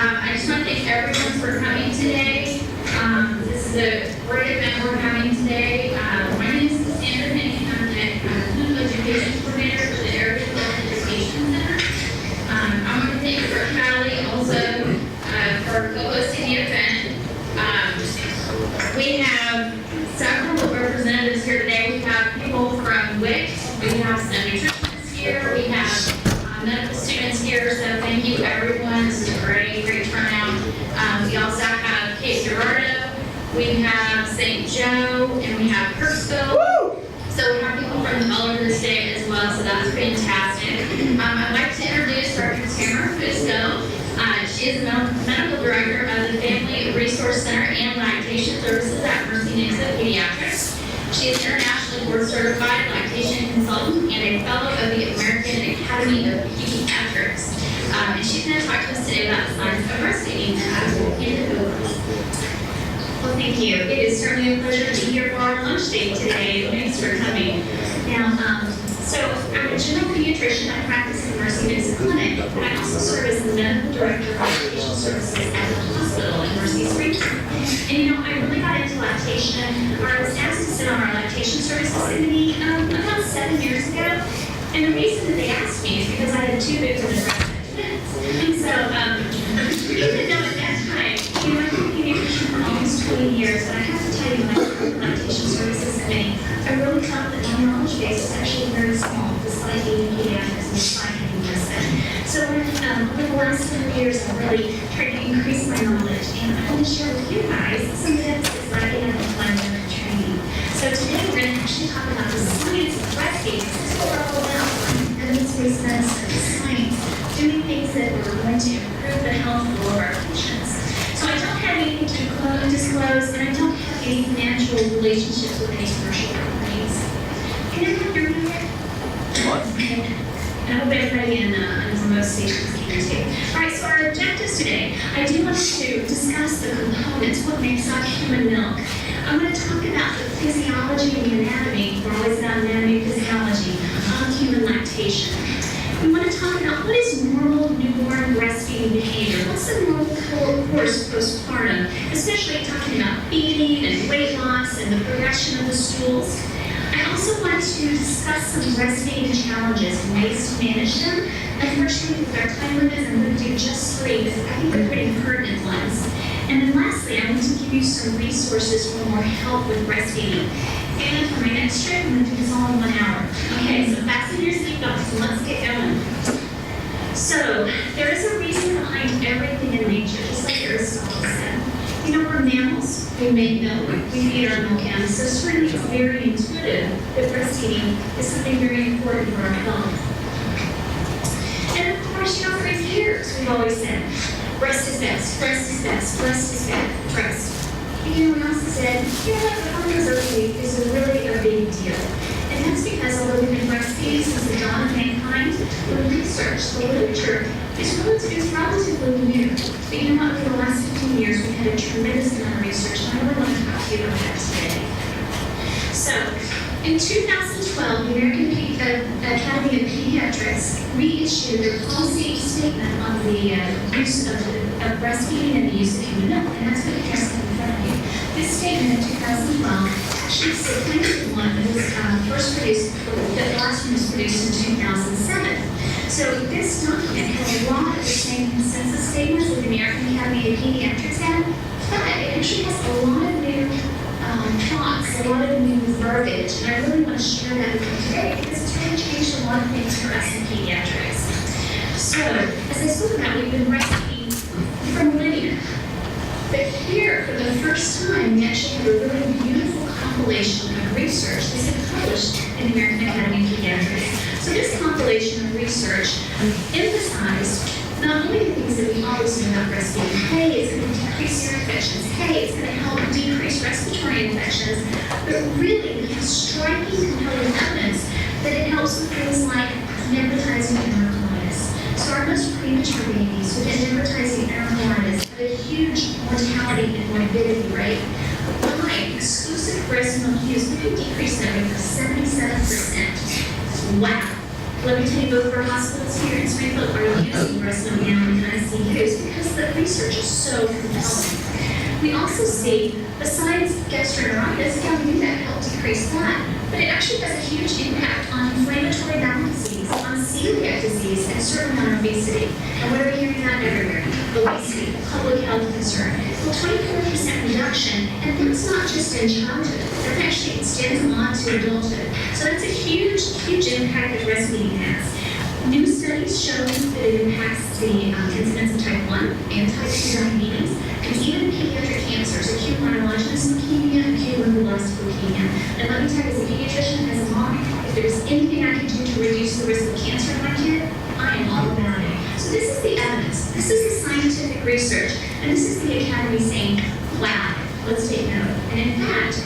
I just want to thank everyone for coming today. This is a great event we're having today. My name is Cassandra Penny. I'm the Clinical Education Coordinator for the Area Health Education Center. I want to thank Rick Valley also for co-hosting the event. We have several representatives here today. We have people from WIC. We have some nutritionists here. We have medical students here. So thank you, everyone. This is a great turnout. We also have Kate Gerardo. We have St. Joe, and we have Fusco. So we have people from all over the state as well. So that's fantastic. I'd like to introduce Dr. Tamara Fusco. She is the medical director of the Family Resource Center and Lactation Services at Mercy Pediatrics. She is internationally board certified lactation consultant and a fellow of the American Academy of Pediatrics. And she's going to talk to us today about the science of breastfeeding. And I will hand it over. Well, thank you. It is certainly a pleasure to be here for our lunch date today. Thanks for coming. Now, so I'm a general pediatrician. I practice in Mercy Medicine Clinic. I also serve as the medical director of lactation services at the hospital in Mercy Springs. And I really got into lactation, or I was asked to sit on our lactation services committee about 7 years ago. And the reason that they asked me is because I had two victims of breast twins. And so, even though at that time, I've been a pediatrician for almost 20 years, but I have to tell you, when I started the lactation services committee, I really felt that my knowledge base is actually very small, despite being pediatrics and despite having breastfed. So over the last 10 years, I've really tried to increase my knowledge, and I want to share with you guys some of the emphasis that I get out of my medical training. So today, we're going to actually talk about the science of breastfeeding. This is what we're all about: evidence-based medicine, science, doing things that are going to improve the health of all of our patients. So I don't have anything to disclose, and I don't have any financial relationships with any commercial companies. Can everyone hear me here? Okay. I hope everybody in remote stations can too. All right, so our objectives today, I do want to discuss the components, what makes up human milk. I'm going to talk about the physiology and the anatomy, we're always about anatomy and physiology, of human lactation. We want to talk about what is normal newborn breastfeeding behavior. What's the normal course postpartum, especially talking about feeding and weight loss and the progression of the stools. I also want to discuss some breastfeeding challenges and ways to manage them. Unfortunately, with our time limits, I'm going to do just 3, but I think they're pretty pertinent ones. And then lastly, I want to give you some resources for more help with breastfeeding. And for my next trip, I'm going to do this all in 1 hour. Okay, so fasten your seatbelts and let's get going. So, there is a reason behind everything in nature, just like Aristotle said. We're mammals, we make milk, we feed our milk animals, so certainly it's very intuitive that breastfeeding is something very important for our health. And of course, for years, we've always said, breast is best, breast is best, breast is best, breast. And we also said, fertility is really a big deal. And that's because although we've been breastfeeding since the dawn of mankind, the research, the literature, is relatively new. But over the last 15 years, we've had a tremendous amount of research, and I really want to talk to you about that today. So, in 2012, the American Academy of Pediatrics reissued their policy statement on the use of breastfeeding and the use of human milk, and that's what you have in front of you. This statement in 2012 actually supplanted one that was first produced, the last one was produced in 2007. So this document has a lot of the same consensus statements that the American Academy of Pediatrics had, but it actually has a lot of new thoughts, a lot of new verbiage, and I really want to share that with you today because it's really changed a lot of things for us in pediatrics. So, as I spoke about, we've been breastfeeding for millennia. But here, for the first time, we actually have a really beautiful compilation of research that's been published in the American Academy of Pediatrics. So this compilation of research emphasized not only the things that we always know about breastfeeding, hey, it's going to decrease ear infections, hey, it's going to help decrease respiratory infections, but really we have striking, compelling evidence that it helps with things like necrotizing enterocolitis. So our most premature babies who get necrotizing enterocolitis have a huge mortality and morbidity rate. By exclusive breast milk use, we can decrease that rate by 77%. Wow. Let me tell you, both of our hospitals here in Springfield are using breast milk now and kind of see use because the research is so compelling. We also see, besides gastroenteritis, yeah, we knew that helped decrease that, but it actually has a huge impact on inflammatory bowel disease, on celiac disease, and certainly on obesity. And what are we hearing that everywhere? Obesity, public health concern. Well, 24% reduction, and that's not just in childhood. That actually extends on to adulthood. So that's a huge, huge impact that breastfeeding has. New studies show that it impacts the incidence of type 1 and type 2 diabetes, and even pediatric cancers, acute myelogenous leukemia, acute lymphoblastic leukemia. And let me tell you, as a pediatrician, as a mom, if there's anything I can do to reduce the risk of cancer in my kid, I am all about it. So this is the evidence. This is the scientific research. And this is the Academy saying, wow, let's take note. And in fact,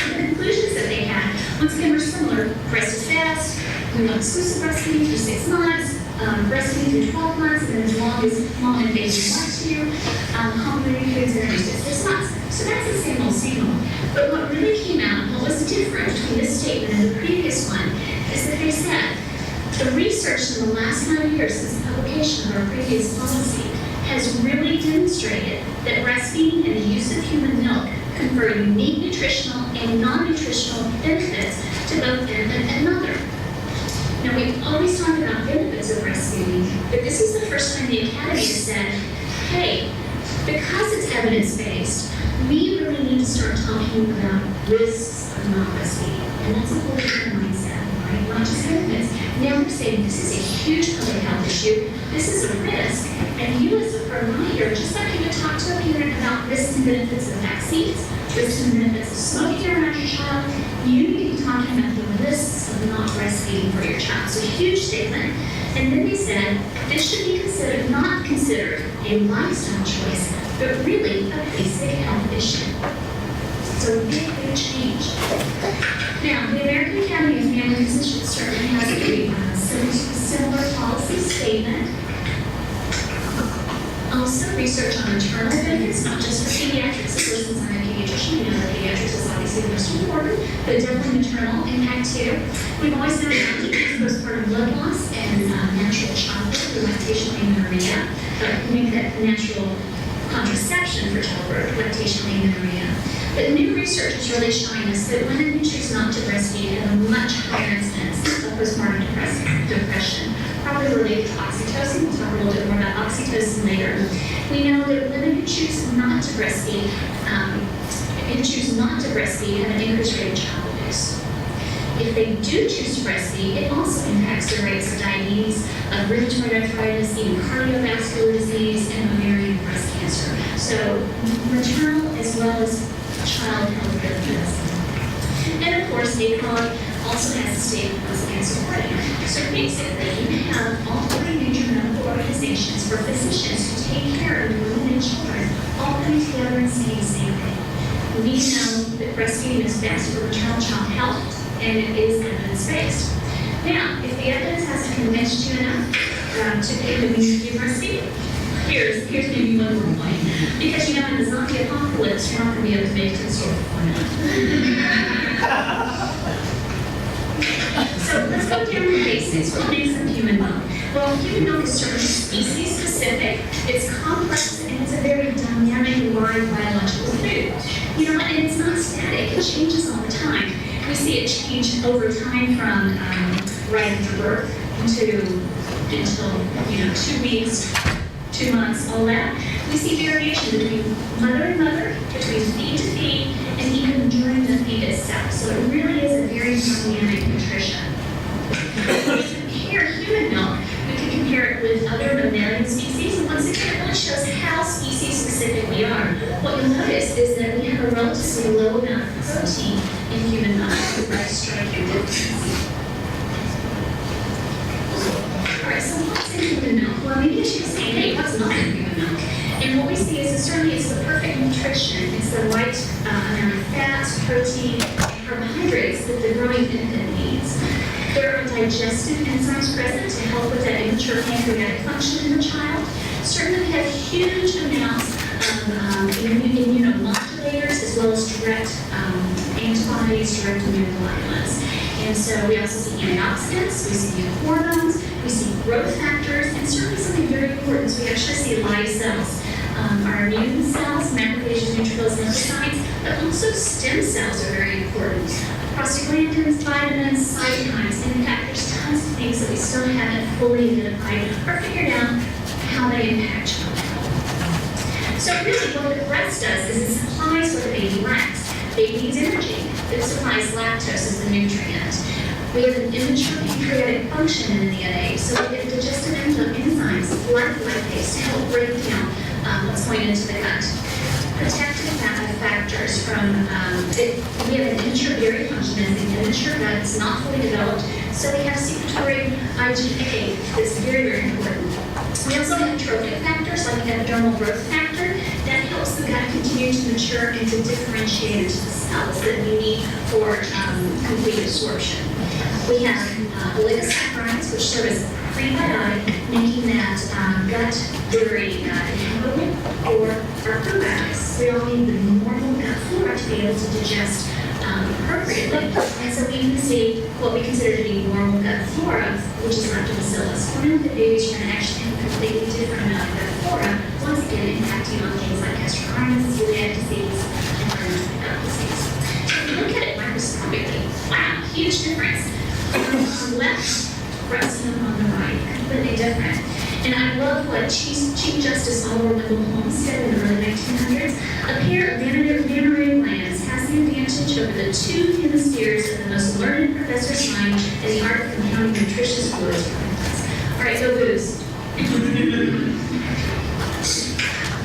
the conclusions that they had, once again, were similar. Breast is best. We want exclusive breastfeeding for 6 months, breastfeeding for 12 months, and then as long as mom and baby want to, complementary foods introduced at 6 months. So that's the same old. But what really came out, what was different between this statement and the previous one, is that they said, the research in the last 9 years since the publication of our previous policy has really demonstrated that breastfeeding and the use of human milk confer unique nutritional and non-nutritional benefits to both infant and mother. Now, we've always talked about benefits of breastfeeding, but this is the first time the Academy has said, hey, because it's evidence-based, we really need to start talking about risks of not breastfeeding. And that's a whole different mindset, right? Not just benefits. Now we're saying this is a huge public health issue. This is a risk. And you as a provider, just like you would talk to a parent about risks and benefits of vaccines, risks and benefits of smoking around your child, you need to be talking about the risks of not breastfeeding for your child. So a huge statement. And then they said this should be considered, not considered a lifestyle choice, but really a basic health issue. So a big, big change. Now, the American Academy of Family Physicians certainly has a similar policy statement. Also, research on maternal benefits, not just for pediatrics. Of course, since I'm a pediatrician, we know that pediatrics is obviously the most important, but definitely maternal impact too. We've always known about postpartum blood loss and natural childbirth, lactation amenorrhea, make that natural contraception for childbirth, lactation amenorrhea. But new research is really showing us that women who choose not to breastfeed have a much higher incidence of postpartum depression, probably related to oxytocin. We'll talk a little bit more about oxytocin later. We know that women who choose not to breastfeed, have an increased rate of child abuse. If they do choose to breastfeed, it also impacts the rates of diabetes, of rheumatoid arthritis, even cardiovascular disease, and ovarian and breast cancer. So maternal as well as child health benefits. And of course, ACOG also has a statement once again supporting. So basically, you have all three major medical organizations for physicians who take care of women and children all coming together and saying the same thing. We know that breastfeeding is best for maternal child health, and it is evidence-based. Now, if the evidence hasn't convinced you enough to think that we need to do breastfeeding, here's maybe one more point. Because you know, in the zombie apocalypse, you're not going to be able to make it to the store for formula. So let's go down to the basics. What makes up human milk? Well, human milk is certainly species specific. It's complex and it's a very dynamic, large biological food. You know, and it's not static. It changes all the time. We see it change over time from right after birth until 2 weeks, 2 months, all that. We see variation between mother and mother, between feed to feed, and even during the feed itself. So it really is a very dynamic nutrition. When we compare human milk, we can compare it with other mammalian species, and once again, it really shows how species-specific we are. What you'll notice is that we have a relatively low amount of protein in human milk, by striking difference. Alright, so what's in human milk? Well, maybe I should say, hey, what's not in human milk? And what we see is that certainly it's the perfect nutrition. It's the right amount of fats, protein, and carbohydrates that the growing infant needs. There are digestive enzymes present to help with that immature pancreatic function in the child. Certainly we have huge amounts of immunomodulators as well as direct antibodies, direct immunoglobulins. And so we also see antioxidants, we see hormones, we see growth factors, and certainly something very important is we actually see live cells. our immune cells, macrophages, neutrophils, lymphocytes, but also stem cells are very important. Prostaglandins, vitamins, cytokines, and in fact, there's tons of things that we still haven't fully identified or figured out how they impact children. So really, what the breast does is it supplies what the baby lacks. Baby needs energy. It supplies lactose as the nutrient. We have an immature pancreatic function in the neonate, so we get digestive enzymes like lipase to help break down what's going into the gut. Protective factors from, we have an immature dairy function as the immature gut is not fully developed, so we have secretory IgA that's very, very important. We also have trophic factors like epidermal growth factor that helps the gut continue to mature and to differentiate into the cells that we need for complete absorption. We have oligosaccharides, which serve as prebiotic, making that gut very inhabitable, or our probiotics. We all need the normal gut flora to be able to digest appropriately. And so we can see what we consider to be normal gut flora, which is lactobacillus. One of the babies are going to actually have a completely different amount of gut flora, once again impacting on things like gastrocolitis, celiac disease, and fermented gut disease. So if you look at it microscopically, wow, huge difference. On the left, breast milk on the right, completely different. And I love what Chief Justice Oliver Wendell Holmes said in the early 1900s. A pair of mammary glands has the advantage over the two hemispheres of the most learned professor Stein in the art of compounding nutritious fluids. All right, go booze.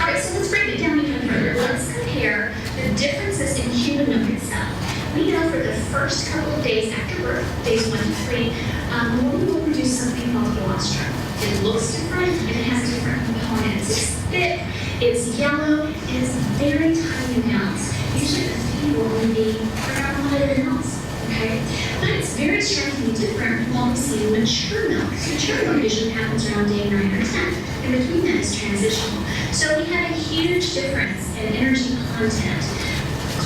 All right, so let's break it down even further. Let's compare the differences in human milk itself. We know for the first couple of days after birth, days 1 to 3, the woman will produce something called colostrum. It looks different and it has different components. It's thick, it's yellow, and it's very tiny amounts. Usually the feed will only be around 100 mLs, okay? But it's very strikingly different from what we see in mature milk. Mature milk usually happens around day 9 or 10. In between that is transitional. So we have a huge difference in energy content.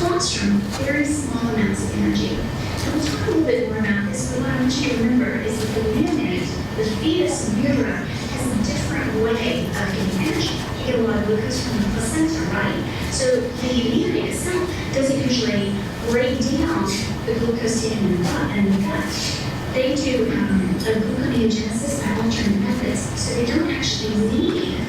Colostrum, very small amounts of energy. And we'll talk a little bit more about this, but what I want you to remember is that the neonate, the fetus in utero, has a different way of getting energy. You get a lot of glucose from the placenta, right? So the neonate itself doesn't usually break down the glucose taken in the gut. They do a gluconeogenesis by alternate methods, so they don't actually need,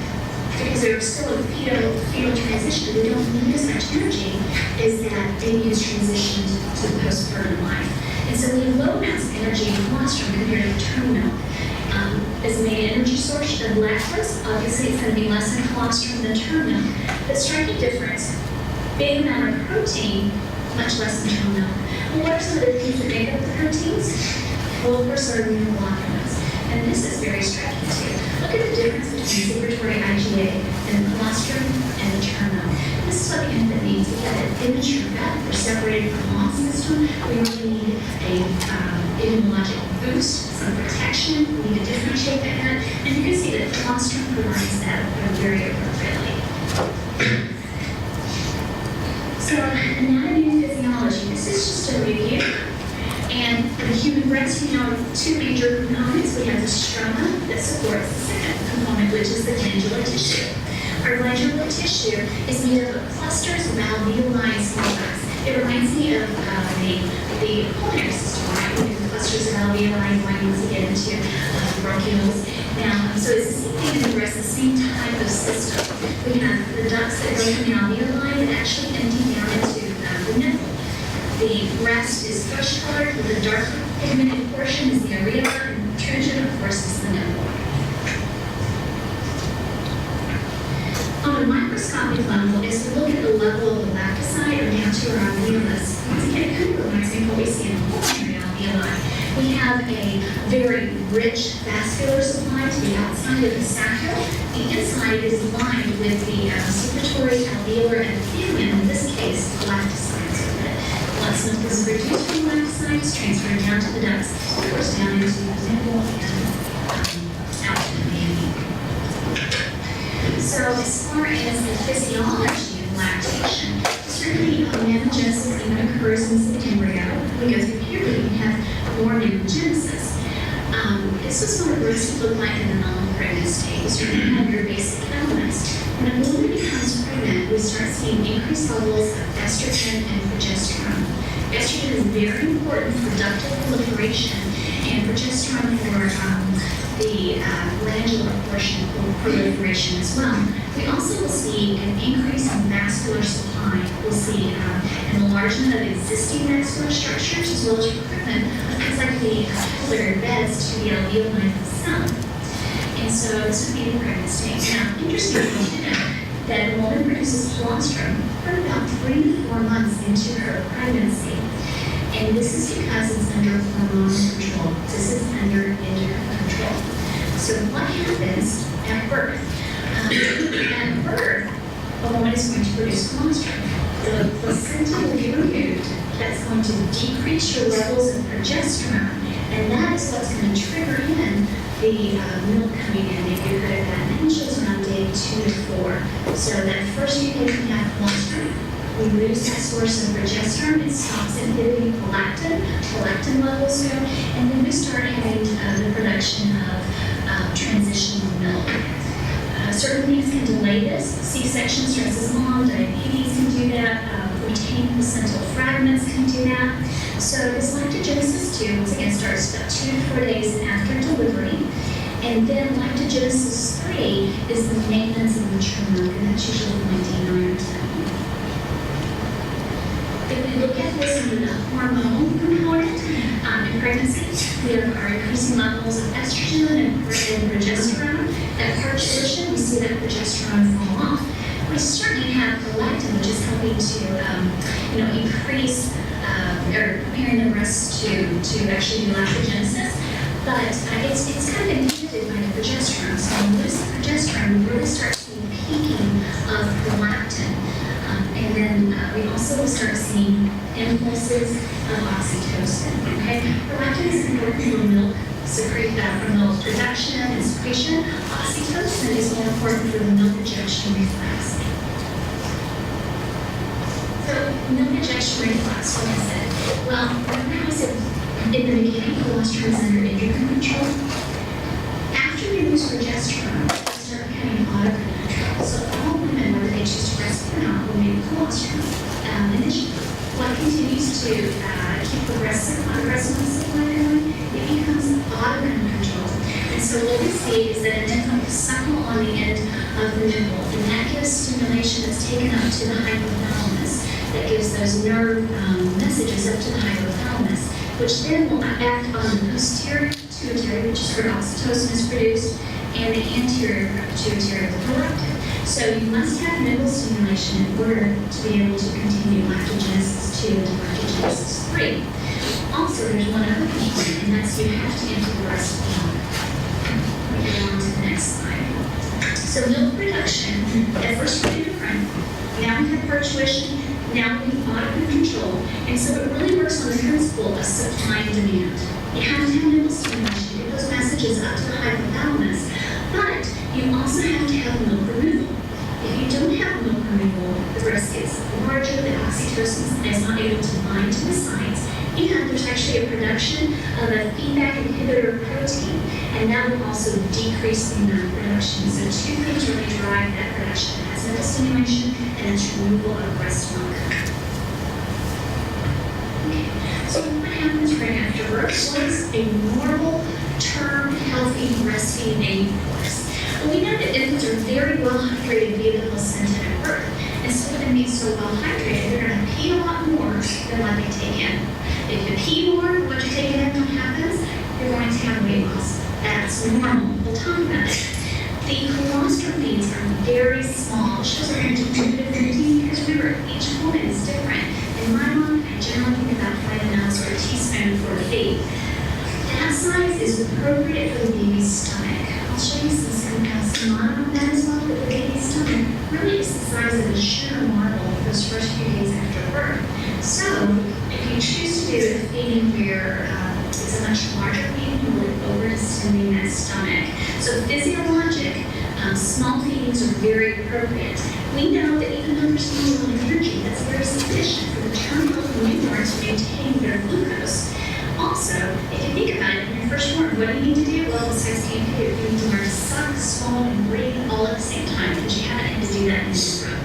because they're still in fetal transition, they don't need as much energy as that baby is transitioned to the postpartum life. And so we have low amounts of energy in colostrum compared to maternal milk. As the main energy source of lactose, obviously it's going to be less in colostrum than maternal milk. But striking difference, big amount of protein, much less in maternal milk. Well, what are some of the things that make up the proteins? Well, of course, our immunoglobulins. And this is very striking too. Look at the difference between secretory IgA and colostrum and maternal milk. This is what the infant needs. We have an immature gut. We're separated from the immune system. We really need a immunologic boost, some protection. We need to differentiate that gut. And you can see that colostrum provides that very appropriately. So, anatomy and physiology. This is just a review. And for the human breast, we have two major components. We have the stroma that supports the second component, which is the glandular tissue. Our glandular tissue is made up of clusters of alveoli small ducts. It reminds me of the pulmonary system, right? We have clusters of alveoli going once we get into bronchioles. Now, so it's the same thing in the breast, the same type of system. We have the ducts that go from the alveoli that actually empty down into the nipple. The breast is flesh colored, with the darker pigmented portion is the areola, and the protrusion, of course, is the nipple. On a microscopic level, as we look at the level of the lactocyte or down to our alveolus, once again, it kind of reminds me of what we see in pulmonary alveoli. We have a very rich vascular supply to the outside of the sacral. The inside is lined with the secretory alveolar epithelium, in this case, lactocytes. Blood milk is reduced from lactocytes, transferred down to the ducts, of course, down into the nipple and out to the baby. So, as far as the physiology of lactation, certainly mammogenesis even occurs in the embryo. We go through puberty and have more mammogenesis. This is what a breast would look like in the non-pregnant stage. You have your basic elements. When a woman becomes start seeing increased levels of estrogen and progesterone. Estrogen is very important for ductal proliferation, and progesterone for the glandular portion proliferation as well. We also will see an increase in vascular supply. We'll see an enlargement of existing vascular structures as well as recruitment of things like the capillary beds to the alveoli of the cell. And so this would be in pregnancy. Now, interestingly, you know that a woman produces colostrum for about 3 to 4 months into her pregnancy. And this is because it's under hormonal control. This is under endocrine control. So what happens at birth? At birth, a woman is going to produce colostrum. The placenta will be removed. That's going to decrease your levels of progesterone, and that is what's going to trigger in the milk coming in. If you heard of that, and it shows around day 2 to 4. So that first few days we have colostrum. We lose that source of progesterone. It stops inhibiting prolactin. Prolactin levels go, and then we start having the production of transitional milk. Certain things can delay this. C-section stresses mom, diabetes can do that, retained placental fragments can do that. So this lactogenesis 2, once again, starts about 2 to 4 days after delivery. And then lactogenesis 3 is the maintenance of mature milk, and that's usually point day 9 or 10. If we look at this in the hormonal component, in pregnancy, we have our increasing levels of estrogen and progesterone. At parturition, we see that progesterone fall off. We certainly have prolactin, which is helping to, increase or preparing the breast to actually do lactogenesis. But it's kind of inhibited by the progesterone. So when we lose the progesterone, we really start seeing peaking of prolactin. And then we also will start seeing impulses of oxytocin. Okay, prolactin is important for milk for milk production and secretion. Oxytocin is more important for the milk ejection reflex. So milk ejection reflex, what is it? Well, remember I said in the beginning, colostrum is under endocrine control. After we lose progesterone, we start becoming autocrine control. So all women, whether they choose to breastfeed or not, will make colostrum initially. What continues to keep the breast milk supply going, it becomes autocrine control. And so what we see is that a nipple will suckle on the end of the nipple, and that gives stimulation that's taken up to the hypothalamus. That gives those nerve messages up to the hypothalamus, which then will act on the posterior pituitary, which is where oxytocin is produced, and the anterior pituitary, the prolactin. So you must have nipple stimulation in order to be able to continue lactogenesis 2 to lactogenesis 3. Also, there's one other thing, and that's you have to empty the breast milk. We go on to the next slide. So milk production, at first we do different. Now we have parturition. Now we have autocrine control, and so it really works on the principle of supply and demand. You have to have nipple stimulation to get those messages up to the hypothalamus, but you also have to have milk removal. If you don't have milk removal, the breast gets larger, the oxytocin is not able to bind to the sites, and there's actually a production of a feedback inhibitor protein, and that will also decrease the amount of production. So two things really drive that production. That's nipple stimulation and it's removal of breast milk. Okay, so what happens right after birth? What is a normal term healthy breastfeeding baby course? Well, we know that infants are very well hydrated via the placenta at birth. And so with them being so well hydrated, they're going to pee a lot more than what they take in. If you pee more than what you take in, what happens? You're going to have weight loss. That's normal. We'll talk about it. The colostrum beads are very small. It shows around 2 to 15 because remember, each woman is different. In my mom, I generally think about 5 ounces or a teaspoon for a baby. That size is appropriate for the baby's stomach. I'll show you some on that as well, but the baby's stomach really is the size of a sugar marble those first few days after birth. So, if you choose to do a feeding where it's a much larger feeding, you will over-distending that stomach. So physiologic, small feedings are very appropriate. We know that even though there's not a lot of energy, that's very sufficient for the term healthy newborn to maintain their glucose. Also, if you think about it, when you're first born, what do you need to do? Well, besides feeding, you need to learn to suck, swallow, and breathe all at the same time because you haven't had to do that in utero.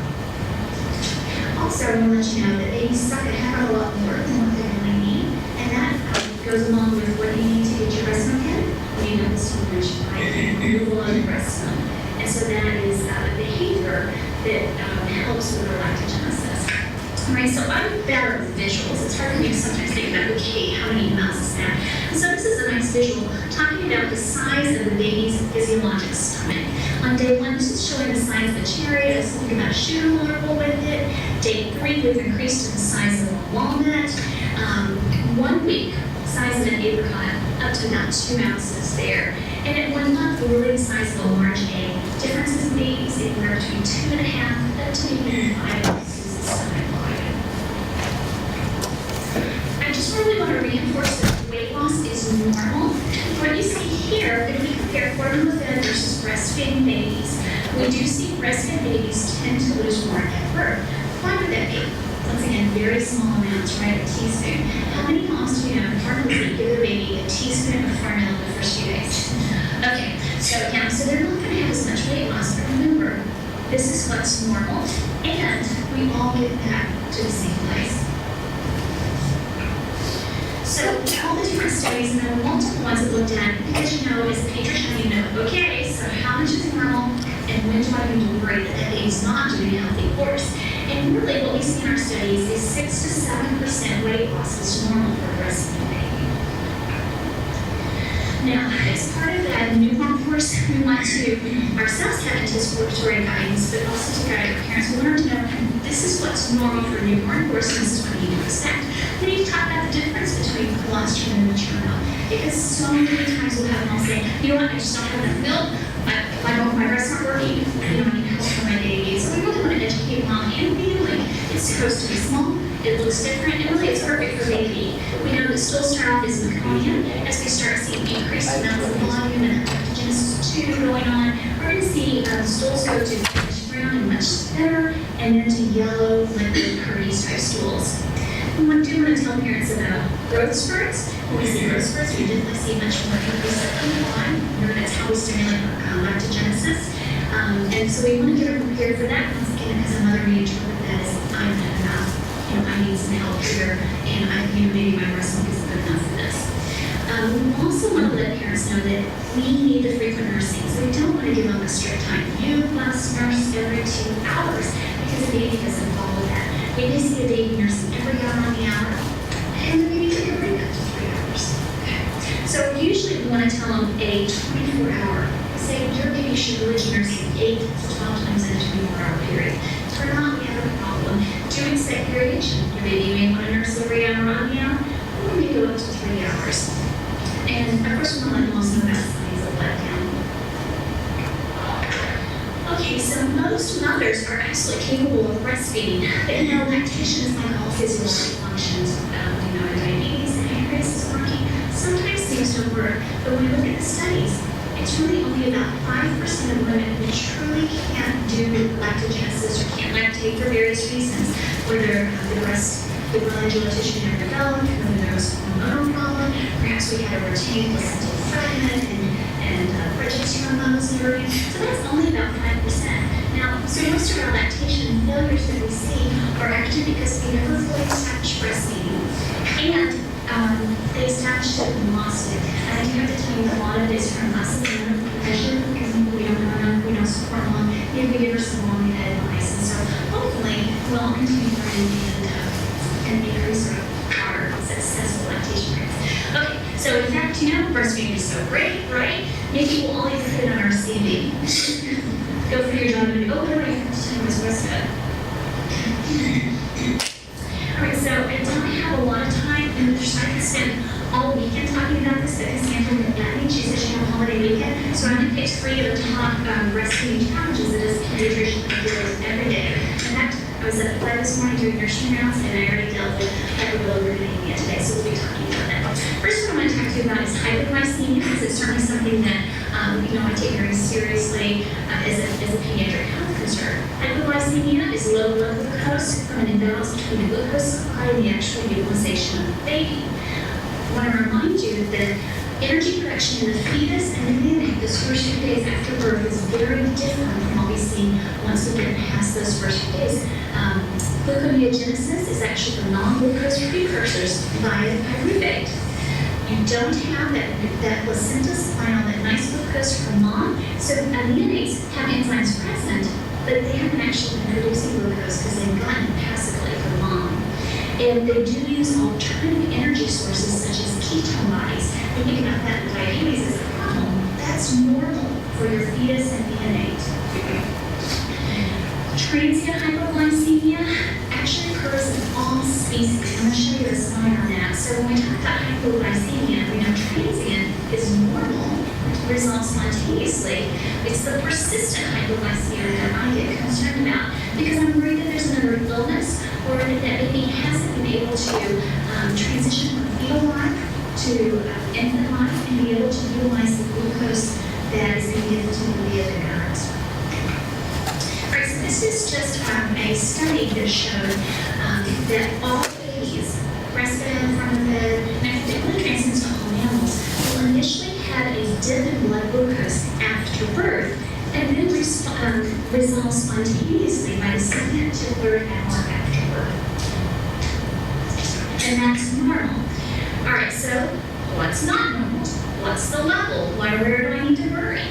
Also, I want to let you know that babies suck a heck of a lot more than what they really need, and that goes along with what you need to get your breast milk in. We know this too much by removal of the breast milk, and so that is a behavior that helps with the lactogenesis. All right, so I'm better with visuals. It's hard for me to sometimes think about, okay, how many mouths is that? And so this is a nice visual talking about the size of the baby's physiologic stomach. On day 1, this is showing the size of a cherry. Let's think about a sugar marble with it. Day 3, we've increased to the size of a walnut. 1 week, size of an apricot, up to about 2 ounces there. And at 1 month, really the size of a large egg. Differences in babies anywhere between 2.5 up to maybe 5 ounces of stomach volume. I just really want to reinforce that weight loss is normal. What you see here, if we compare formula-fed versus breastfeeding babies, we do see breastfed babies tend to lose more at birth. Why would that be? Once again, very small amounts, right? A teaspoon. How many moms do you know formula give their baby a teaspoon of formula the first few days? Okay, so they're not going to have as much weight loss, but remember, this is what's normal, and we all get back to the same place. So all the different studies, and there were multiple ones that looked at, because you know, as a pediatrician, you know, okay, so how much is normal, and when do I need to worry that that baby's not doing a healthy course? And really, what we see in our studies is 6 to 7% weight loss is normal for a breastfeeding baby. Now, as part of that newborn course, we want to ourselves have anticipatory guidance, but also to guide our parents. We want to know this is what's normal for a newborn course, and this is what you need to expect. We need to talk about the difference between colostrum and maternal, because so many times we'll have them all say, you know what, I just don't have enough milk, my breasts aren't working, I need help for my baby. So we really want to educate mom and family. It's supposed to be small, it looks different, and really it's perfect for baby. We know that stool start off is meconium. As we start seeing increased amounts of volume and lactogenesis 2 going on, we're going to see stools go to reddish brown and much thinner, and then to yellow, liquid, curdies type stools. We want to tell parents about growth spurts. When we see growth spurts, we definitely see much more increase of P1. Remember, that's how we stimulate lactogenesis. And so we want to get them prepared for that. Once again, because a mother may interpret that as I'm not enough. You know, I need some help here, and maybe my breast milk isn't good enough for this. We also want to let parents know that we need the frequent nursing. So we don't want to give them a strict time. You must nurse every 2 hours because the baby doesn't follow that. We may see a baby nursing every hour on the hour, and the baby take a break up to 3 hours. Okay. So usually we want to tell them a 24-hour. Say your baby should really be nursing 8 to 12 times in a 24-hour period. If we're not, we have a problem. Do expect variation. Your baby may want to nurse every hour on the hour, or we may go up to 3 hours. And of course, we want to let them also know about signs of letdown. Okay, so most mothers are absolutely capable of breastfeeding, but you know, lactation is like all physiologic functions. You know, diabetes and pancreas is working. Sometimes things don't work, but when we look at the studies, it's really only about 5% of women who truly can't do lactogenesis or can't lactate for various reasons, whether the glandular tissue never developed, whether there was a hormonal problem, perhaps we had a retained placental fragment and progesterone levels in the urine. So that's only about 5%. Now, so most of our lactation failures that we see are actually because we never fully established breastfeeding. And they established it and lost it. And I do have to tell you that a lot of it is from us as a medical profession because we don't know enough, we don't support mom, maybe we give her some wrong advice. And so hopefully we'll all continue learning and increase our successful lactation rates. Okay, so in fact, you know, breastfeeding is so great, right? Maybe we'll all even put it on our CV. Go for your job and go, oh, what do I have to tell you was breastfed? All right, so I don't have a lot of time, and I could spend all weekend talking about this, but Cassandra looked at me, she said she had a holiday weekend, so I'm going to pick 3 of the top breastfeeding challenges that as a pediatrician I deal with every day. In fact, I was at the lab this morning doing nursing rounds, and I already dealt with hyperbilirubinemia today, so we'll be talking about that. First one I want to talk to you about is hypoglycemia, because it's certainly something that I take very seriously as a pediatric health concern. Hypoglycemia is low blood glucose from an imbalance between the glucose supply and the actual utilization of the baby. I want to remind you that energy production in the fetus and the neonate, those first few days after birth, is very different from what we see once we get past those first few days. Gluconeogenesis is actually the non-glucose precursors via pyruvate. You don't have that placenta supplying all that nice glucose from mom, so neonates have enzymes present, but they haven't actually been producing glucose because they've gotten it passively from mom. And they do use alternative energy sources such as ketone bodies. You think about that in diabetes as a problem. That's normal for your fetus and neonate. Transient hypoglycemia actually occurs in all species. I'm going to show you a slide on that. So when we talk about hypoglycemia, we know transient is normal, it resolves spontaneously. It's the persistent hypoglycemia that I get concerned about because I'm worried that there's another illness or that baby hasn't been able to transition from fetal life to infant life and be able to utilize the glucose that is being given to them via the gut. All right, so this is just a study that showed that all babies, breastfed, formula-fed, and it really transcends to all mammals, will initially have a dip in blood glucose after birth and then resolve spontaneously by the second to third hour after birth. And that's normal. All right, so what's not normal? What's the level? Where do I need to worry?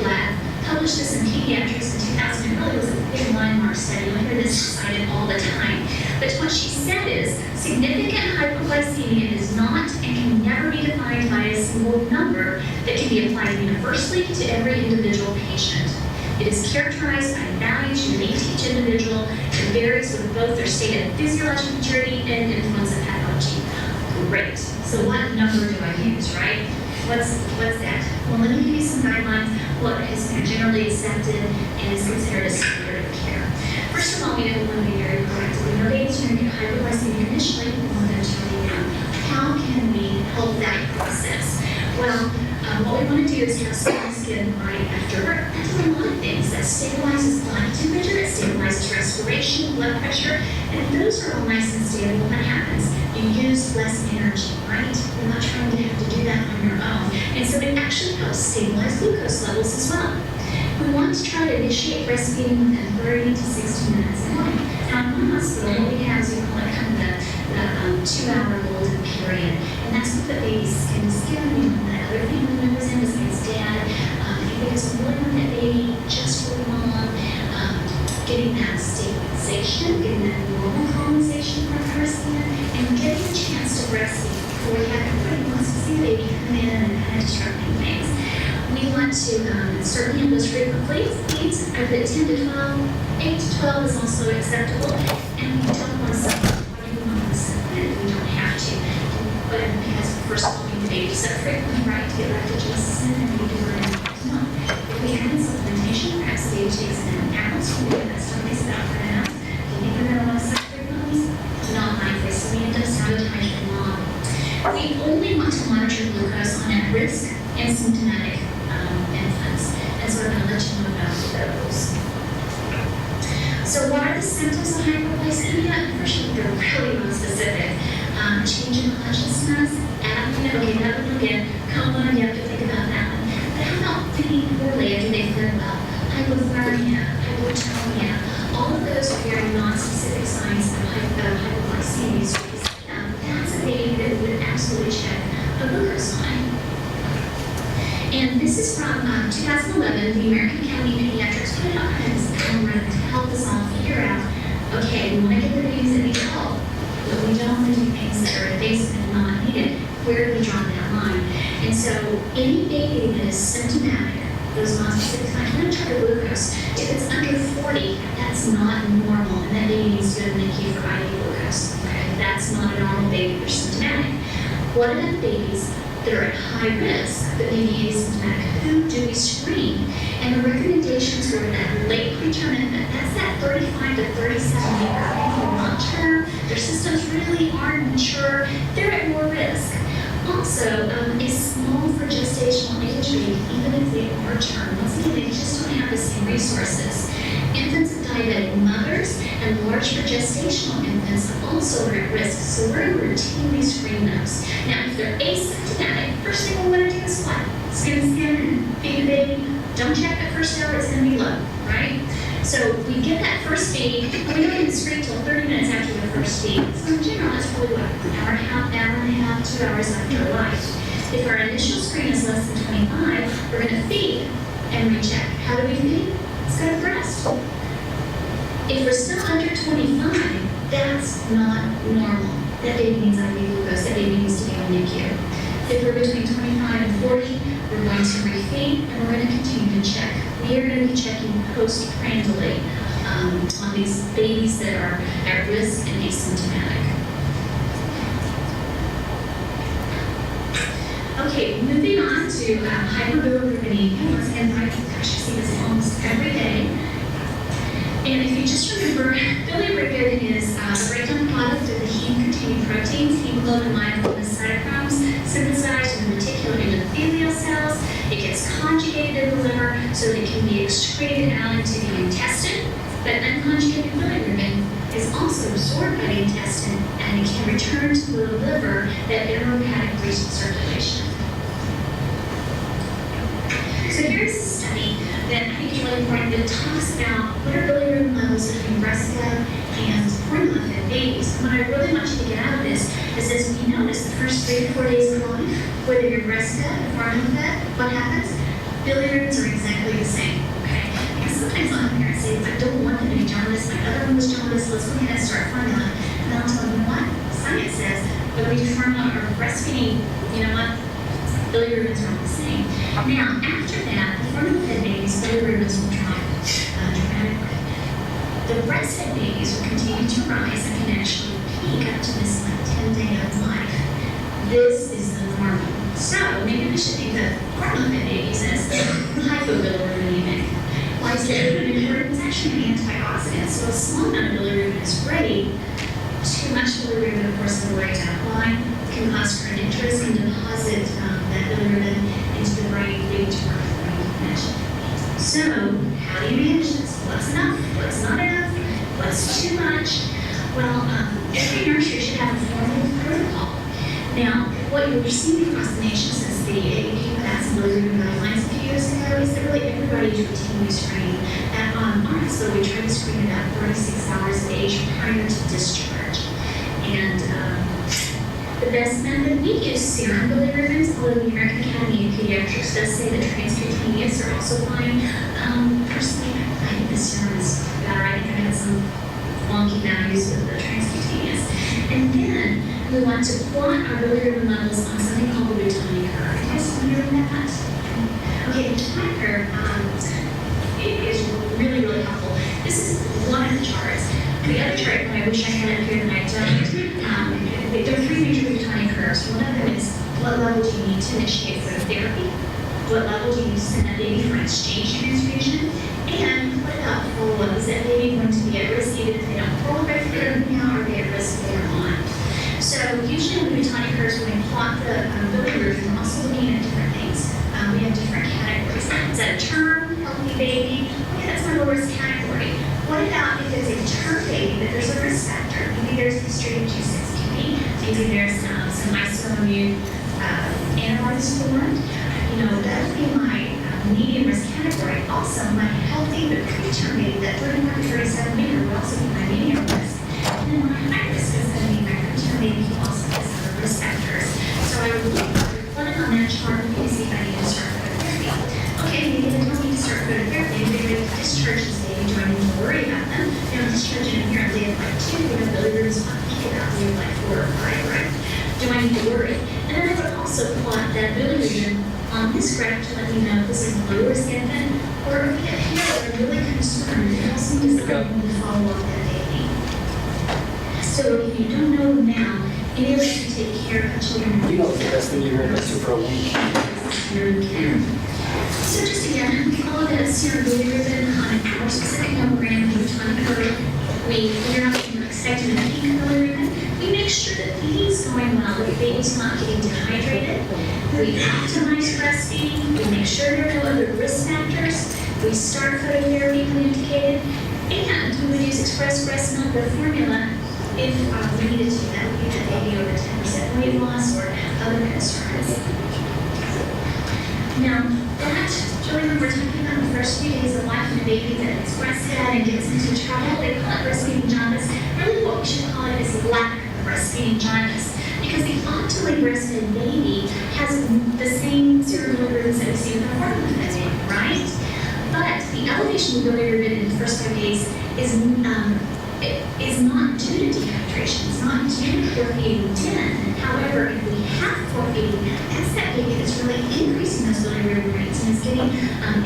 Lab published this in Pediatrics in 2000. It really was a big landmark study. I hear this cited all the time. But what she said is significant hypoglycemia is not and can never be defined by a single number that can be applied universally to every individual patient. It is characterized by values unique to each individual and varies with both their state of physiological maturity and influence of pathology. Great. So what number do I use, right? What's that? Well, let me give you some guidelines. What has been generally accepted and is considered a standard of care. First of all, we know we want to be very proactive. We know babies are going to get hypoglycemia initially. We want them to really know. How can we help that process? Well, what we want to do is have small skin right after birth. That does a lot of things. That stabilizes body temperature, it stabilizes respiration, blood pressure, and if those are all nice and stable, what happens? You use less energy, right? You're not trying to have to do that on your own. And so it actually helps stabilize glucose levels as well. We want to try to initiate breastfeeding within 30 to 60 minutes. Now, in one hospital, what we have is we call it kind of the 2-hour golden period. And that's with the baby's skin to skin. We want that other family members in besides dad. Because we really want that baby just for mom, getting that stabilization, getting that normal colonization from her skin, and getting a chance to breastfeed before we have everybody wants to see the baby come in and kind of disrupting things. We want to certainly have those frequent feeds. I put 10 to 12, 8 to 12 is also acceptable, and we don't want to supplement. Why do we want to supplement? We don't have to. But because first of all, we need the baby to suck frequently, right, to get lactogenesis in, and we do it no. If we add in supplementation, perhaps the baby takes in an ounce, we do that someplace about for an ounce. Do you think we're going to want to suck frequently? Not likely, so we end up sabotaging mom. We only want to monitor glucose on at-risk and symptomatic infants, and so I'm going to let you know about those. So what are the symptoms of hypoglycemia? First, they're really non-specific. Change in consciousness, apnea, okay, that one again, coma, you have to think about that one. But how about feeling poorly after they've fed well? Hypothermia, hypotonia, all of those are very non-specific signs of hypoglycemia. So that's a baby that we would absolutely check a glucose on. And this is from 2011, the American Academy of Pediatrics put out kind of this algorithm to help us all figure out, okay, we want to get the babies that need help, but we don't want to do things that are invasive and not needed. Where do we draw that line? And so any baby that is symptomatic, those non-specific signs, we're going to try the glucose. If it's under 40, that's not normal, and that baby needs to go to NICU for IV glucose. Okay? That's not a normal baby, they're symptomatic. What about babies that are at high risk, that may be asymptomatic? Who do we screen? And the recommendations for that late preterm infant, that's that 35 to 37 year old, not term, their systems really aren't mature, they're at more risk. Also, is small for gestational age baby, even if they are term. Once again, they just don't have the same resources. Infants of diabetic mothers and large for gestational infants also are at risk, so we're going to routinely screen those. Now, if they're asymptomatic, first thing we want to do is what? Skin to skin, feed the baby. Don't check the first hour, it's going to be low, right? So we get that first feed, and we don't even screen until 30 minutes after the first feed. So in general, that's probably what, an hour and a half, 2 hours after life. If our initial screen is less than 25, we're going to feed and recheck. How do we feed? Let's go to breast. If we're still under 25, that's not normal. That baby needs IV glucose. That baby needs to be on NICU. If we're between 25 and 40, we're going to refeed and we're going to continue to check. We are going to be checking postprandially on these babies that are at risk and asymptomatic. Okay, moving on to hyperbilirubinemia. Once again, I actually see this almost every day. And if you just remember, bilirubin is a breakdown product of the heme-containing proteins, hemoglobin, myoglobin, cytochromes, synthesized in the reticular endothelial cells. It gets conjugated in the liver so that it can be excreted out into the intestine. But unconjugated bilirubin is also absorbed by the intestine and it can return to the liver at enterohepatic recirculation. So here's a study that I think is really important that talks about what are bilirubin levels between breastfed and formula-fed babies. And what I really want you to get out of this is, as we notice, the first 3 to 4 days of life, whether you're breastfed or formula-fed, what happens? Bilirubins are exactly the same. Okay? Because sometimes I'll have parents say, I don't want them to be jaundiced, my other one was jaundiced, let's go ahead and start formula. And I'll tell them, you know what? Science says whether we do formula or breastfeeding, you know what? Bilirubins are all the same. Now, after that, the formula-fed babies, bilirubins will drop dramatically. The breastfed babies will continue to rise and can actually peak up to this like 10-day of life. This is the normal. So maybe we should think of formula-fed babies as hypobilirubinemic. Why is bilirubin? It's actually an antioxidant, so a small amount of bilirubin is great. Too much bilirubin, of course, in the right outline can cause current interest and deposit that bilirubin into the brain, leading to brain inflammation. So, how do you manage this? What's enough? What's not enough? What's too much? Well, every nursery should have a formal protocol. Now, what you're receiving across the nation since the AAP put out some bilirubin guidelines a few years ago is that really everybody is routinely screened. At our hospital, we try to screen about 36 hours of age prior to discharge. And the best method, we use serum bilirubins, although the American Academy of Pediatrics does say that transcutaneous are also fine. Personally, I think the serum is better. I think I had some wonky values with the transcutaneous. And then we want to plot our bilirubin levels on something called the Butani curve. You guys familiar with that? Okay, the Butani curve is really, really helpful. This is one of the charts. The other chart that I wish I had up here that I don't, there are 3 major Butani curves. One of them is what level do you need to initiate phototherapy? What level do you need to send that baby for an exchange transfusion? And what about follow-up? Is that baby going to be at risk even if they don't qualify for therapy now, or are they at risk later on? So usually in the Butani curves, when we plot the bilirubin, we're also looking at different things. We have different categories. Is that a term, healthy baby? Okay, that's my lowest category. What about if it's a term baby, but there's a risk factor? Maybe there's a history of G6PD. Maybe there's some isoimmune antibodies formed. You know, that would be my medium risk category. Also, my healthy but preterm baby, that 31 to 37 meter would also be my medium risk. And then my high risk is going to be my preterm baby who also has other risk factors. So I would plot it on that chart and see if I need to start phototherapy. Okay, maybe they don't need to start phototherapy. Maybe they discharge this baby. Do I need to worry about them? They don't discharge it inherently at like 2. We have bilirubins on peak about maybe like 4 or 5, right? Do I need to worry? And then I would also plot that bilirubin on this graph to let me know if this is low risk infant, or if we have here that are really concerned, it also means that we need to follow up that baby. So if you don't know them now, any of us can take care of children. You know the best thing you want to do for a week. So just again, we follow that serum bilirubin on our specific nomogram Butani curve. We figure out what we're expecting to peak bilirubin. We make sure that feeding's going well, that the baby's not getting dehydrated. We optimize breastfeeding. We make sure there are no other risk factors. We start phototherapy when indicated. And we would use express breast milk or formula if we needed to. That would be that baby over 10% weight loss or other concerns. Now, That, really, when we're talking about the first few days of life of a baby that is breastfed and gets into trouble, they call it breastfeeding jaundice. Really, what we should call it is lack of breastfeeding jaundice. Because the optimally breastfed baby has the same serum bilirubin that we see with our formula baby, right? But the elevation of bilirubin in the first 5 days is not due to dehydration. It's not due to core feeding 10. However, if we have core feeding, that's that baby that's really increasing those bilirubin rates and is getting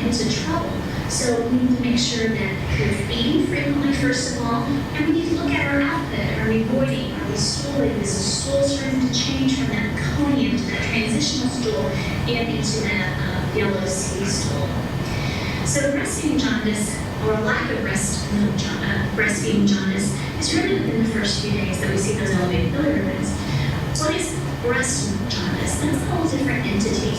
into trouble. So we need to make sure that we're feeding frequently, first of all, and we need to look at our output. Are we voiding? Are we stooling? Is the stool starting to change from that conium to that transitional stool and into that yellow C stool? So breastfeeding jaundice, or lack of breastfeeding jaundice, is really within the first few days that we see those elevated bilirubins. What is breast jaundice? That's a whole different entity.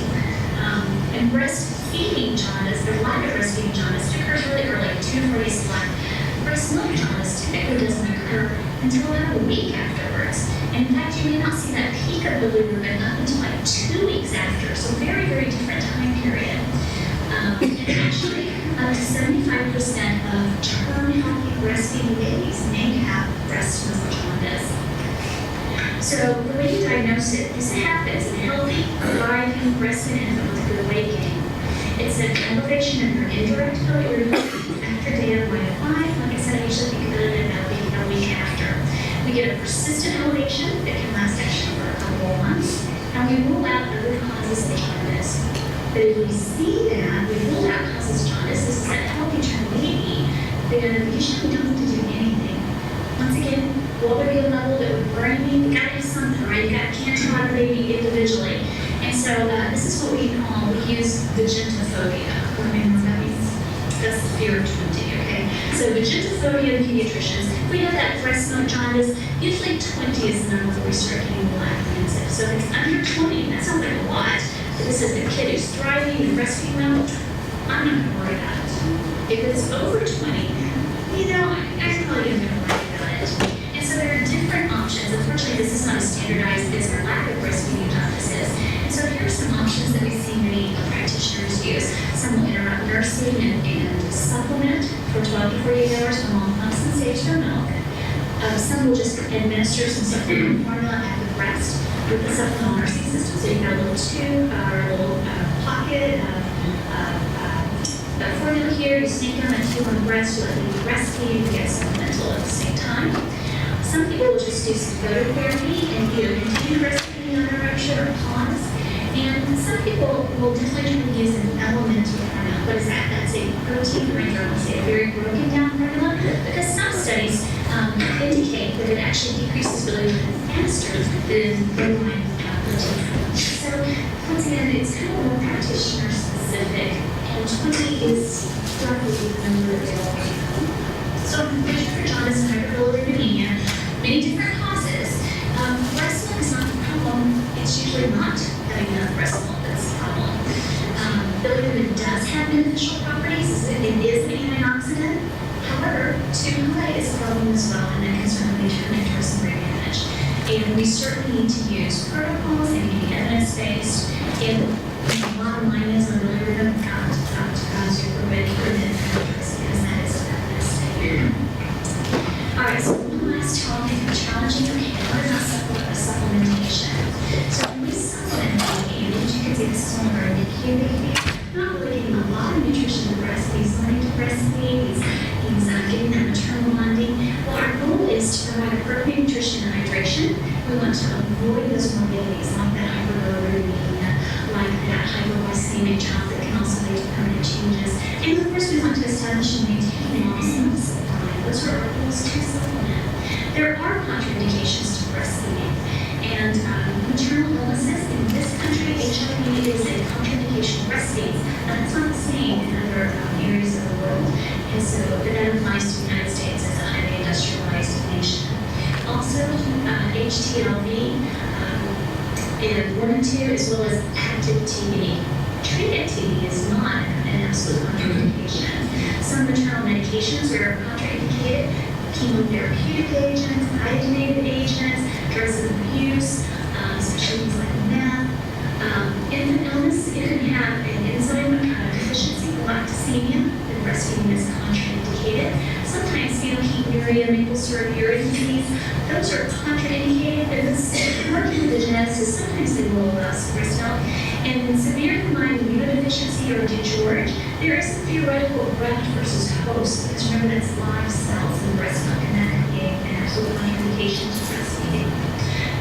And breastfeeding jaundice, or lack of breastfeeding jaundice, occurs really early, 2 to 4 days of life. Breast milk jaundice typically doesn't occur until about a week afterwards. And in fact, you may not see that peak of bilirubin up until like 2 weeks after. So very, very different time period. And actually, up to 75% of term healthy breastfeeding babies may have breast milk jaundice. So the way you diagnose it, this happens in healthy, thriving breastfed infant with good weight gain. It's an elevation of your indirect bilirubin after day of Y5. Like I said, I usually think about it about a week after. We get a persistent elevation that can last actually for a couple of months, and we rule out other causes of jaundice. But if we see that, we rule out causes of jaundice, this is that healthy term baby, then we usually don't need to do anything. Once again, what would be a level that would worry me? We gotta do something, right? You can't tell our baby individually. And so this is what we use vaginophobia. I mean, what that means? That's the fear of 20, okay? So vaginophobia in pediatricians, we have that breast milk jaundice, usually 20 is the number that we start getting more apprehensive. So if it's under 20, that sounds like a lot, but this is the kid who's thriving and breastfeeding well, I'm not gonna worry about it. If it's over 20, I'm probably gonna worry about it. And so there are different options. Unfortunately, this is not as standardized as our lack of breastfeeding jaundice is. And so here are some options that we see many practitioners use. Some will interrupt nursing and supplement for 12 to 48 hours when mom pumps and saves her milk. Some will just administer some supplemental formula at the breast with the supplemental nursing system. So you've got a little tube or a little pocket of formula here. You sneak on that tube on the breast, you let them breastfeed, you get supplemental at the same time. Some people will just do some phototherapy and either continue breastfeeding under rupture or pause. And some people will definitely try to use an elemental formula. What is that? That's a protein parenteral, say a very broken down formula, because some studies indicate that it actually decreases bilirubin faster than broline protein. So once again, it's kind of more practitioner specific, and 20 is roughly the number available. So measure for jaundice and hyperbilirubinemia, many different causes. Breast milk is not the problem. It's usually not having enough breast milk that's the problem. Bilirubin does have beneficial properties. It is an antioxidant. However, too high is a problem as well, and that can certainly turn into some brain damage. And we certainly need to use protocols that can be evidence-based. And the bottom line is on bilirubin, got to prevent because that is a mistake. All right, so one last topic of challenging your hand. What about supplementation? So when we supplement baby, and you can see this is one of our NICU babies, not really getting a lot of nutrition in the breast. He's learning to breastfeed. He's getting that maternal bonding. Well, our goal is to provide appropriate nutrition and hydration. We want to avoid those morbidities like that hyperbilirubinemia, like that hypoglycemic child that can also lead to permanent changes. And of course, we want to establish and maintain a milk supply. Those are our goals to supplement. There are contraindications to breastfeeding. And maternal illnesses in this country, HIV is a contraindication to breastfeeding. Now, that's not the same in other areas of the world. And so that applies to the United States as a highly industrialized nation. Also, HTLV and 1 and 2, as well as active TB. Treated TB is not an absolute contraindication. Some maternal medications are contraindicated. Chemotherapeutic agents, iodinated agents, drugs of abuse, especially things like meth. Infant illness, you can have an enzyme hypoglycemia, then breastfeeding is contraindicated. Sometimes phenylketonuria, maple syrup urine disease, those are contraindicated, and this working with the geneticists, sometimes they will allow some breast milk. And in severe combined immunodeficiency or DiGeorge, there is a theoretical graft versus host, because remember that's live cells in the breast milk, and that can be an absolute contraindication to breastfeeding.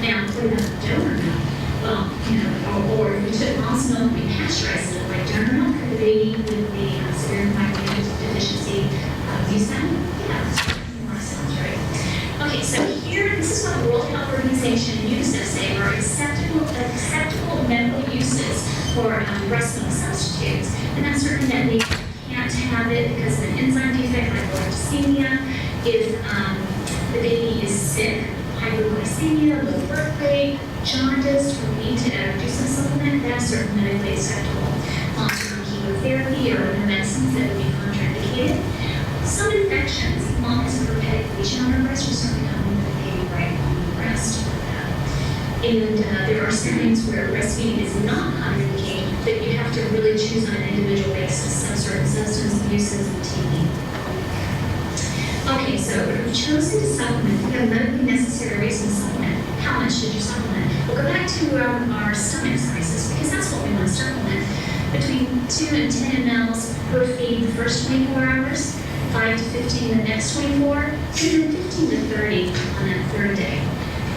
Now, what about donor milk? Well, or if we took mom's milk and we pasteurized it like donor milk, could the baby with the severe combined immunodeficiency use that? Yeah, more sounds right. Okay, so here, this is what the World Health Organization and UNICEF say are acceptable medical uses for breast milk substitutes. And that's certainly that they can't have it because of an enzyme defect like hypoglycemia. If the baby is sick, hypoglycemia, low birth weight, jaundice, we need to do some supplement, that's certainly medically acceptable. Long-term chemotherapy or other medicines that would be contraindicated. Some infections, mom has a herpetic lesion on her breast, we certainly don't want the baby right on the breast for that. And there are settings where breastfeeding is not contraindicated, but you have to really choose on an individual basis, some certain substance abuses and TB. Okay, so we've chosen to supplement. We have medically necessary reasons to supplement. How much should you supplement? We'll go back to our stomach sizes because that's what we want to supplement. Between 2 and 10 mLs per feed the first 24 hours, 5 to 15 the next 24, and then 15 to 30 on that third day.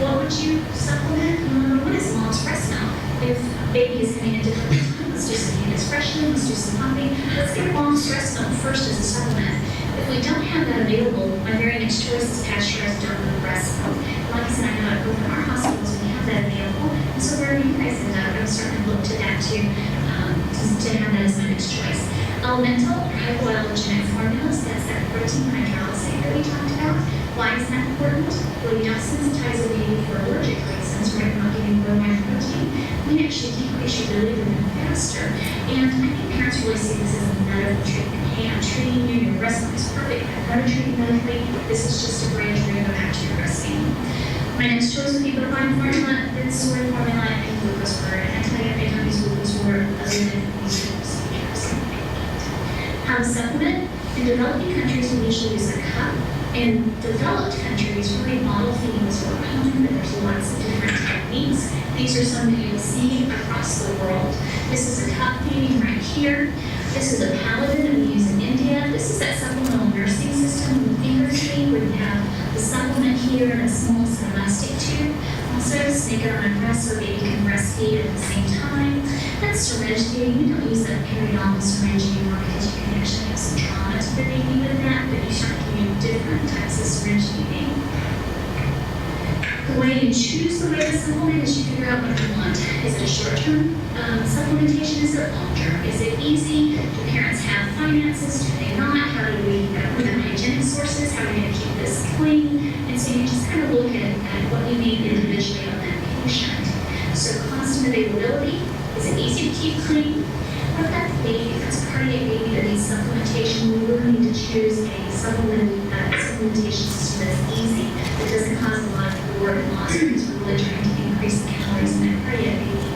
What would you supplement? Number one is mom's breast milk. If baby is coming in different time, let's do some hand expression, let's do some pumping. Let's get mom's breast milk first as a supplement. If we don't have that available, my very next choice is pasteurized donor breast milk. Like I said, I know at both of our hospitals we have that available, and so wherever you guys end up, I'm starting to look to that to have that as my next choice. Elemental or hypoallergenic formulas, that's that protein hydrolysate that we talked about. Why is that important? Well, you don't sensitize a baby for allergic reasons, right? We're not giving bovine protein. We actually decrease your bilirubin faster. And I think parents really see this as a medical treatment. Hey, I'm treating you, your breast milk is perfect, I'm going to treat you medically. This is just a bridge, we're going to go back to your breastfeeding. My next choice would be bovine formula, then soy formula, and glucose wort. And I tell you, I don't use glucose wort other than using procedures. How to supplement? In developing countries, we usually use a cup. In developed countries, really bottle feeding is more common, but there's lots of different techniques. These are some that you'll see across the world. This is a cup feeding right here. This is a paladin that we use in India. This is that supplemental nursing system with finger feeding where you have the supplement here and a small elastic tube. Also, snake it on a breast so baby can breastfeed at the same time. That's syringe feeding. We don't use that periodontal syringe anymore because you can actually have some trauma to the baby with that, but you start doing different types of syringe feeding. The way you choose the way to supplement is you figure out what you want. Is it a short-term supplementation? Is it long-term? Is it easy? Do parents have finances? Do they not? How do we with the hygienic sources? How are we going to keep this clean? And so you just kind of look at what you need individually on that patient. So constant availability. Is it easy to keep clean? What about the baby? If it's a cardiac baby that needs supplementation, we really need to choose a supplementation system that's easy, that doesn't cause a lot of work and loss because we're really trying to increase the calories in that cardiac baby.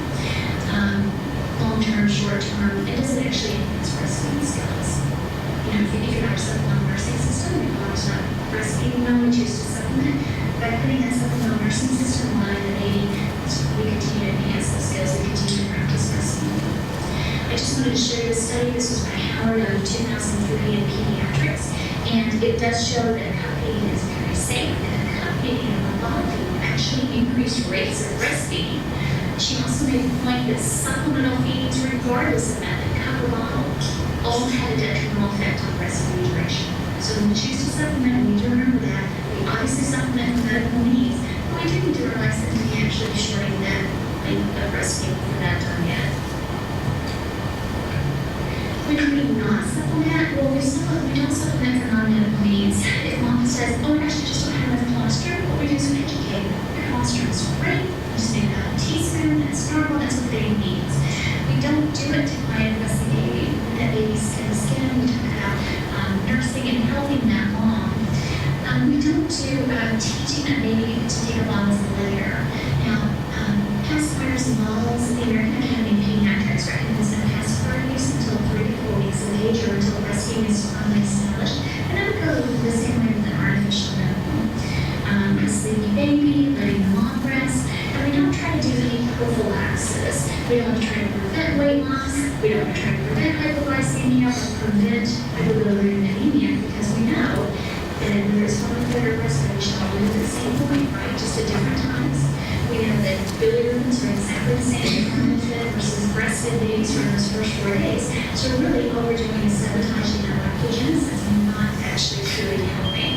Long-term, short-term, and does it actually enhance breastfeeding skills? If you have a supplemental nursing system, if mom's not breastfeeding well, we choose to supplement. By putting that supplemental nursing system on the baby, we continue to enhance those skills and continue to practice breastfeeding. I just wanted to show you a study. This was by Howard of 2003 in Pediatrics, and it does show that cup feeding is very safe, and that cup feeding and bottle feeding actually increased rates of breastfeeding. She also made the point that supplemental feedings, regardless of method, cup or bottle, all had a detrimental effect on breastfeeding duration. So when we choose to supplement, we need to remember that. We obviously supplement for medical needs, but we do need to realize that we actually be shorting that length of breastfeeding for that done yet. When do we not supplement? Well, we don't supplement for non-medical needs. If mom says, oh my gosh, I just don't have enough colostrum, what we do is we educate them. Your colostrum is great. We just need about a teaspoon. That's normal. That's what the baby needs. We don't do it to bypass the baby. When that baby's skin to skin, we talk about nursing and helping that mom. We don't do teaching that baby to take a bottle of litter. Now, pacifiers and bottles, the American Academy of Pediatrics recommends that pacifier use until 3 to 4 weeks of stage or until breastfeeding is firmly established. And I would go the same way with an artificial nipple. A sleepy baby, letting the mom breast, and we don't try to do any prophylaxis. We don't try to prevent weight loss. We don't try to prevent hypoglycemia or prevent hypobilirubin because we know that whether it's formula or breastfeeding, all live at the same point, right? Just at different times. We know that bilirubins are exactly the same in formula versus breastfed babies for those first 4 days. So really all we're doing is sabotaging that lipogenesis and not actually truly helping.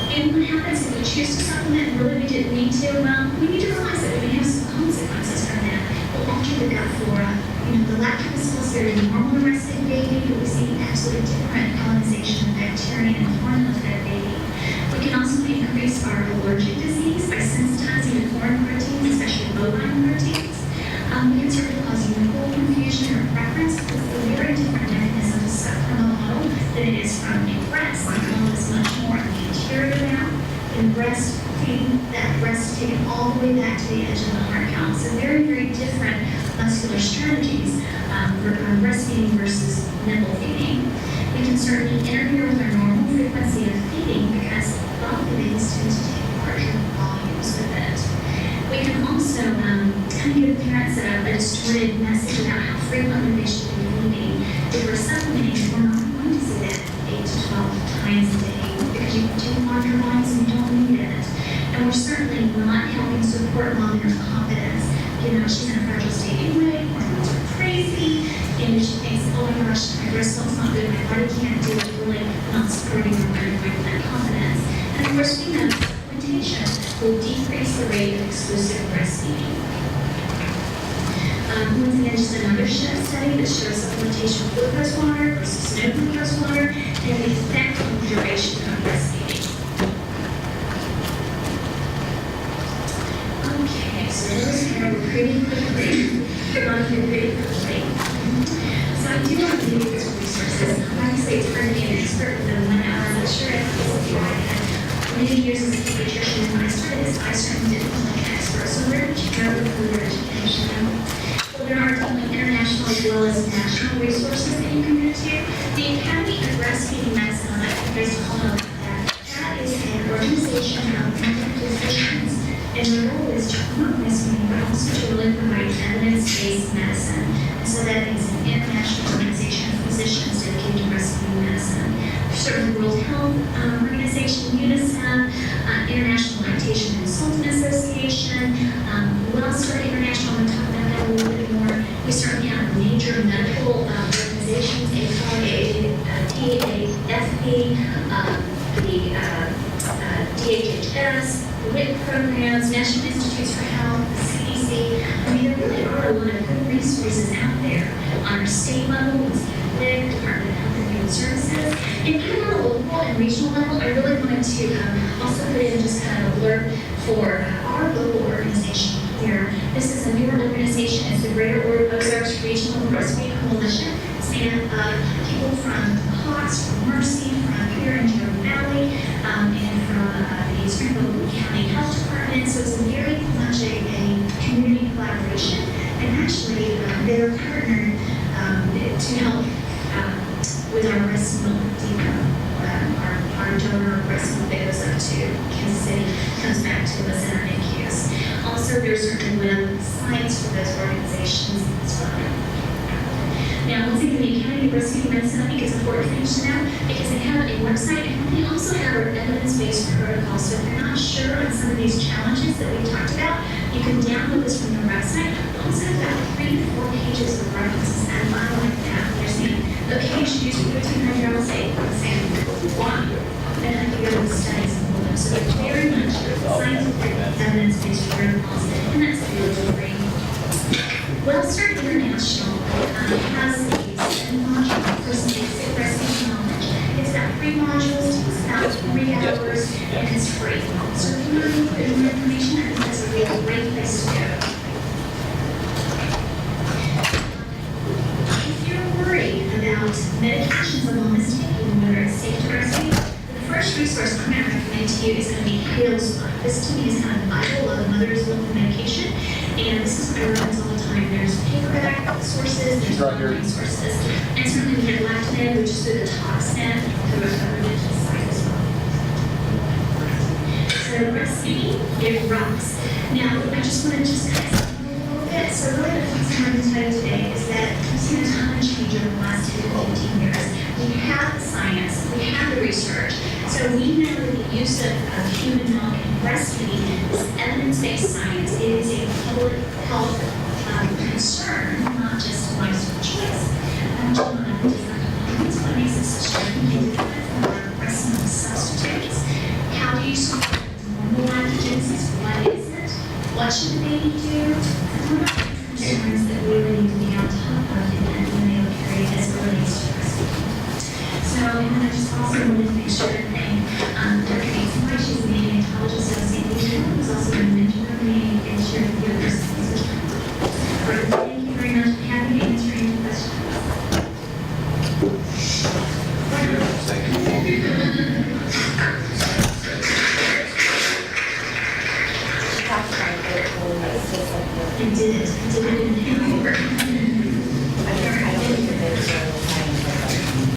And what happens if we choose to supplement and really we didn't need to? Well, we need to realize that we may have some consequences from that. We'll alter the gut flora. The lactose is very normal in a breastfed baby, but we see absolutely different colonization of bacteria in the formula fed baby. We can also increase our allergic disease by sensitizing to foreign proteins, especially bovine proteins. We can certainly cause nipple confusion or preference because it's a very different mechanism to suck from a model than it is from a breast. The model is much more on the anterior now. In breastfeeding, that breast is taken all the way back to the edge of the heart count. So very, very different muscular strategies for breastfeeding versus nipple feeding. We can certainly interfere with our normal frequency of feeding because the babies tend to take larger volumes with it. We can also kind of give parents a distorted message about how frequently they should be feeding. If we're supplementing, we're not going to see that 8 to 12 times a day because you take larger volumes and you don't need it. And we're certainly not helping support mom in her confidence. She's in a fragile state anyway, hormones are crazy, and she thinks, oh my gosh, my breast milk's not good, my body can't do it, really not supporting her with that confidence. And of course, we know supplementation will decrease the rate of exclusive breastfeeding. Once again, just another study that shows supplementation with glucose water versus no glucose water and the effect on the duration of breastfeeding. Okay, so those are pretty quickly. Gone through pretty quickly. So I do want to give you these resources. Obviously, it's hard to be an expert within 1 hour. I'm sure I had many years as a pediatrician. When I started this, I certainly didn't feel like an expert. So where did you go with further education? Well, there are definitely international as well as national resources that you can go to. The Academy of Breastfeeding Medicine, I think there's a call out that. That is an organization of medical physicians. And their role is to promote breastfeeding, but also to really provide evidence-based medicine. And so that is an international organization of physicians dedicated to breastfeeding medicine. Certainly World Health Organization, UNICEF, International Lactation Consultant Association, Wellstar International, I'm going to talk about that a little bit more. We certainly have major medical organizations, DAFP, the DHHS, WIC programs, National Institutes for Health, the CDC. I mean, there really are a lot of good resources out there on our state level, with WIC, Department of Health and Human Services. And even on a local and regional level, I really wanted to also put in just kind of an alert for our local organization here. This is a newer organization. It's the Greater Ozarks Regional Breastfeeding Coalition. It's made up of people from Hawks, from Mercy, from here in Jordan Valley, and from the Springfield County Health Department. So it's very much a community collaboration. And actually, they're partnered to help with our breast milk depot. Our donor breast milk that goes up to Kansas City comes back to us in our NICUs. Also, there's certain web sites for those organizations as well. Now, once again, the Academy of Breastfeeding Medicine, I think it's important for you to know because they have a website and they also have an evidence-based protocol. So if you're not sure on some of these challenges that we talked about, you can download this from their website. They also have about 3 to 4 pages of references, and I like that. They're saying, okay, you should use protein hydrolysis. I'm saying, why? Then I can go to the studies and pull them. So they're very much scientific, evidence-based protocols, and that's really great. Wellstar International has a 7-module course in basic breastfeeding knowledge. It's got 3 modules, takes about 3 hours, and it's free. So if you want to get more information, I think that's a really great place to go. If you're worried about medications a mom is taking, whether it's safe to breastfeed, the first resource I'm going to recommend to you is going to be Hale's Book. This to me is kind of the Bible of mother's milk medication, and this is what I recommend all the time. time. There's paperback sources, there's Right here. online sources. And certainly we have LactNet, which is through the ToxNet, through a governmental site as well. So breastfeeding, it rocks. Now, I just want to just kind of a little bit. So really the things I'm going to tell you today is that we've seen a ton of change over the last 10 to 15 years. We have the science, we have the research. So we know that the use of human milk in breastfeeding is evidence-based science. It is a public health concern, not just a lifestyle choice. I want you to know that different components, what makes it so striking different from our breast milk substitutes. How do you support normal lactogenesis? What is it? What should the baby do? And what are the concerns that we really need to be on top of in the neonatal period as it relates to breastfeeding? So, and then I just also wanted to make sure to thank Dr. Tamara, she's the neonatologist of St. Lucia, who's also been a mentor of me and shared with the other students. Thank you very much. Happy to answer any questions. I did it in the hangover.